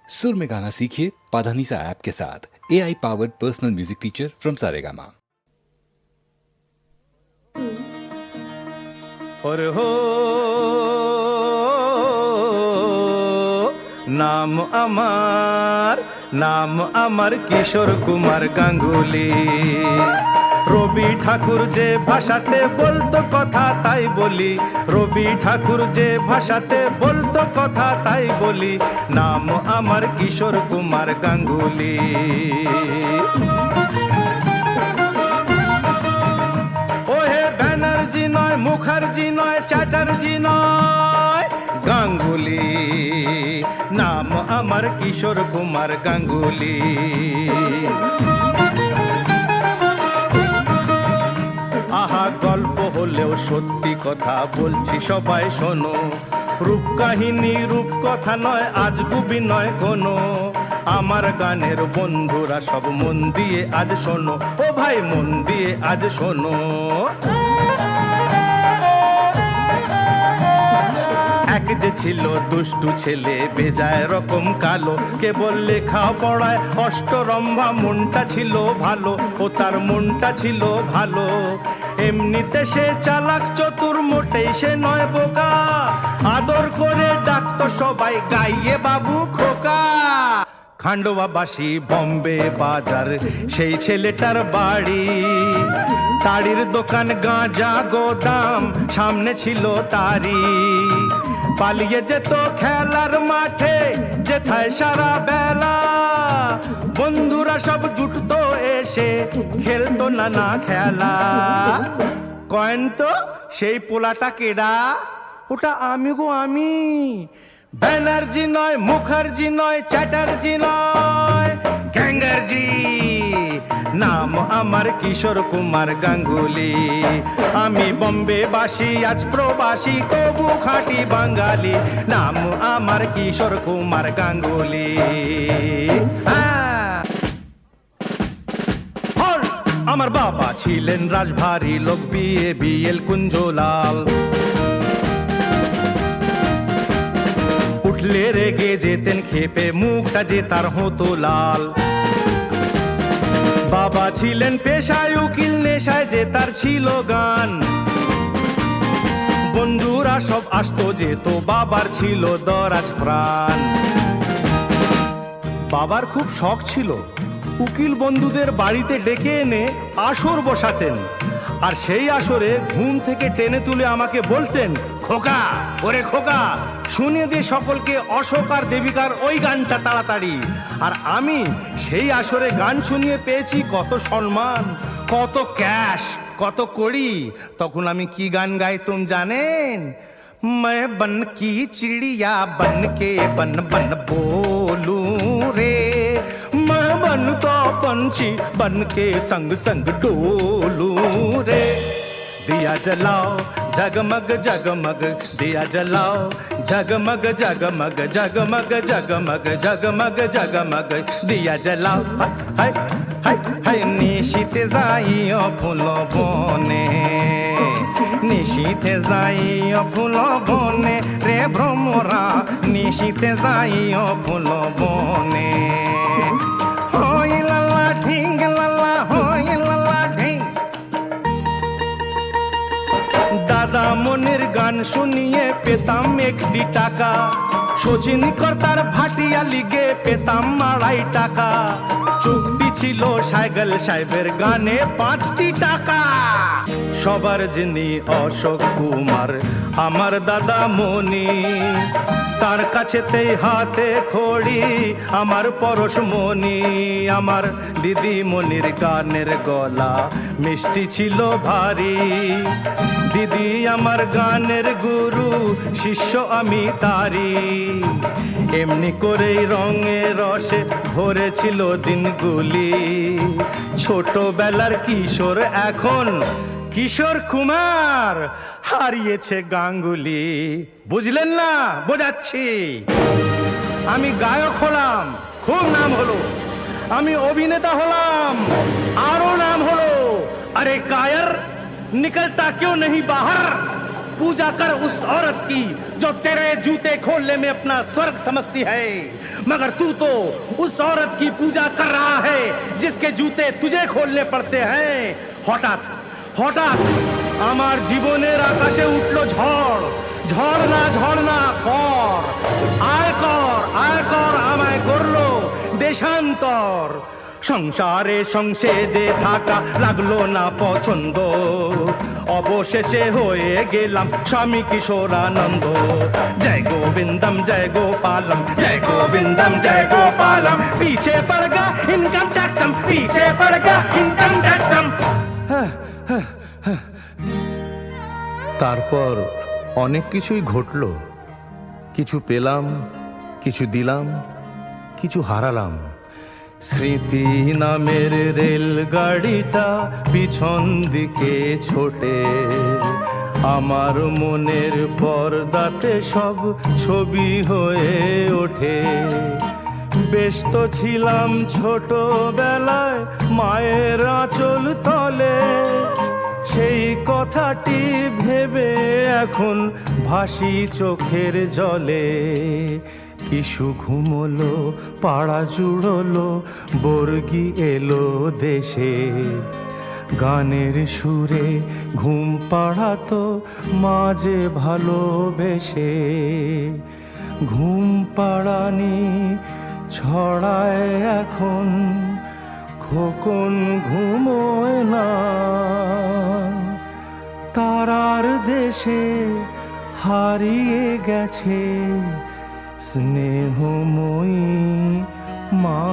सुर में गाना सीखिए पाधानीसा ऐप के साथ। AI powered personal music teacher from Saregama. और हो নাম আমার কিশোর কুমার গাঙ্গুলি। রবি ঠাকুর যে ভাষাতে বলতো কথা তাই বলি, রবি ঠাকুর যে ভাষাতে বলতো কথা তাই বলি, নাম আমার কিশোর কুমার গাঙ্গুলি। ওহে ব্যানার্জি নয়, মুখার্জি নয়, চ্যাটার্জি নয়, গাঙ্গুলি। নাম আমার কিশোর কুমার গাঙ্গুলি। আহা গল্প হলেও সত্যি কথা বলছি সবাই শোনো, রূপকাহিনী রূপকথা নয়, আজগুবি নয় কোনো। আমার গানের বন্ধুরা সব মন দিয়ে আজ শোনো, ও ভাই মন দিয়ে আজ শোনো। এক যে ছিল দুষ্টু ছেলে বেজায় রকম কালো, কেবল লেখা পড়ায় অষ্টরম্ভা, মনটা ছিল ভালো, ও তার মনটা ছিল ভালো। এমনিতে সে চালাক চতুর, মোটেই সে নয় বোকা, আদর করে ডাকতো সবাই গাইয়ে বাবু খোকা। খান্ডোয়াবাসী বম্বে বাজার সেই ছেলেটার বাড়ি, তাড়ির দোকান গাঁজা গোদাম সামনে ছিল তারি। পালিয়ে যেত খেলার মাঠে যেথায় সারা বেলা, বন্ধুরা সব জুটতো এসে খেলতো নানা খেলা। কয়েন তো সেই পোলাটা কেডা? ওটা আমি গো আমি। ব্যানার্জি নয়, মুখার্জি নয়, চ্যাটার্জি নয়, গ্যাঙ্গার্জি। নাম আমার কিশোর কুমার গাঙ্গুলি। আমি বম্বে বাসী, আজ প্রবাসী, তবু খাঁটি বাঙালি। নাম আমার কিশোর কুমার গাঙ্গুলি। আমার বাবা ছিলেন রাজভারী লোক, BABL কুঞ্জলাল। উঠলে রেগে যেতেন খেপে, মুখটা যে তার হতো লাল। বাবা ছিলেন পেশায় উকিল, নেশায় যে তার ছিল গান। বন্ধুরা সব আসতো যেত, বাবার ছিল দরাজ প্রাণ। বাবার খুব শখ ছিল, উকিল বন্ধুদের বাড়িতে ডেকে এনে আসর বসাতেন। আর সেই আসরে ঘুম থেকে টেনে তুলে আমাকে বলতেন, খোকা ওরে খোকা, শুনিয়ে দিয়ে সকলকে অশোক আর দেবিকার ওই গানটা তাড়াতাড়ি। আর আমি সেই আসরে গান শুনিয়ে পেয়েছি কত সম্মান, কত ক্যাশ, কত কড়ি। তখন আমি কি গান গাইতাম জানেন? मैं बन की चिड़िया बन के बन बन बोलूं रे, मैं बन तो पंछी बन के संग संग डोलूं रे। दिया जलाओ जगमग जगमग, दिया जलाओ जगमग जगमग, जगमग जगमग जगमग जगमग, दिया जलाओ। हाय हाय हाय निशिते जाइयो फूलो बने, নিশীথে যাইও ফুল বনে রে ভ্রমরা, নিশীথে যাইও ফুল বনে। হই লালা ঢিং লালা, হই লালা ঢিং। দাদা মনির গান শুনিয়ে পেতাম একটি টাকা, শচীন কর্তার ভাটিয়া লিগে পেতাম 2.5 টাকা। চুক্তি ছিল সাইকেল সাহেবের গানে 5টি টাকা। সবার যিনি অশোক কুমার আমার দাদা মনি, তার কাছেতেই হাতে খড়ি আমার পরশমণি। আমার দিদি মনির গানের গলা মিষ্টি ছিল ভারী, দিদি আমার গানের গুরু, শিষ্য আমি তারি। এমনি করেই রঙে রসে ভরেছিল দিনগুলি, ছোটবেলার কিশোর এখন কিশোর কুমার, হারিয়েছে গাঙ্গুলি। বুঝলেন না? বোঝাচ্ছি। আমি গায়ক হলাম, খুব নাম হলো। আমি অভিনেতা হলাম, আরো নাম হলো। अरे कायर निकलता क्यों नहीं बाहर, पूजा कर उस औरत की जो तेरे जूते खोलने में अपना स्वर्ग समझती है। मगर तू तो उस औरत की पूजा कर रहा है जिसके जूते तुझे खोलने पड़ते हैं। হঠাৎ হঠাৎ আমার জীবনের আকাশে উঠলো ঝড়। ঝড় না কর, আয় কর আমায় করলো দেশান্তর। সংসারে সংসেজে থাকা লাগলো না পছন্দ, অবশেষে হয়ে গেলাম স্বামী কিশোরানন্দ। জয় গোবিন্দম জয় গোপালম, জয় গোবিন্দম জয় গোপালম। পিছে পড় গা ইনকাম ট্যাক্সম, পিছে পড় গা ইনকাম ট্যাক্সম। তারপর অনেক কিছুই ঘটলো। কিছু পেলাম, কিছু দিলাম, কিছু হারালাম। স্মৃতি নামের রেলগাড়িটা পিছন দিকে ছোটে, আমার মনের পর্দাতে সব ছবি হয়ে ওঠে। ব্যস্ত ছিলাম ছোটবেলায় মায়ের আঁচল তলে, সেই কথাটি ভেবে এখন ভাসি চোখের জলে। কিছু ঘুমলো, পাড়া জুড়লো, বর্গি এলো দেশে। গানের সুরে ঘুম পাড়াতো মাঝে ভালোবেসে। ঘুম পাড়ানি ছড়ায় এখন, খোকন ঘুমোয় না। তারার দেশে হারিয়ে গেছে স্নেহময়ী মা।